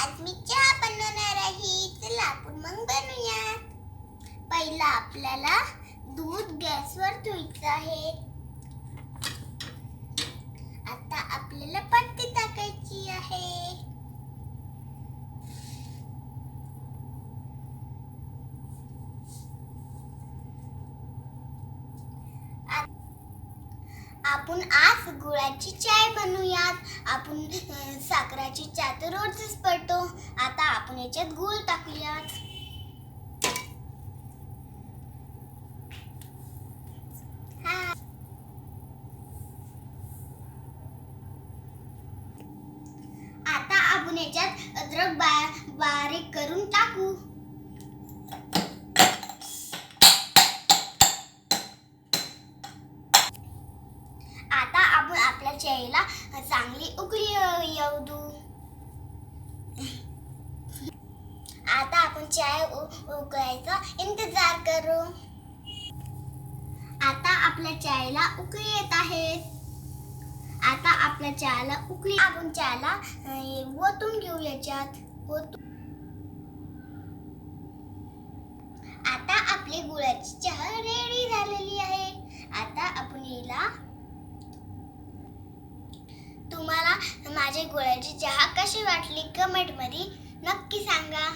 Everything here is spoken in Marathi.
आज मी चहा बनवणार आहे. चला आपण मग बनवूया. पहिला आपल्याला दूध गॅसवर ठेवायचं आहे. आता आपल्याला पत्ती टाकायची आहे. आपण आज गुळाची चाय बनवूयात. आपण साखराची चहा तर रोजच पडतो. आता आपण याच्यात गूळ टाकूयात. आता आपण याच्यात अद्रक बारीक करून टाकू. आता आपण आपल्या चायला चांगली उकळी येऊ देऊ. आता आपण चाय उकळायचा इंतजार करू. आता आपल्या चायला उकळी येत आहेत. आता आपल्या चहाला उकळी आपण चहाला ओतून घेऊ याच्यात. आता आपली गुळाची चहा रेडी झालेली आहे. आता आपण याला तुम्हाला माझी गुळाची चहा कशी वाटली कमेंट मध्ये नक्की सांगा.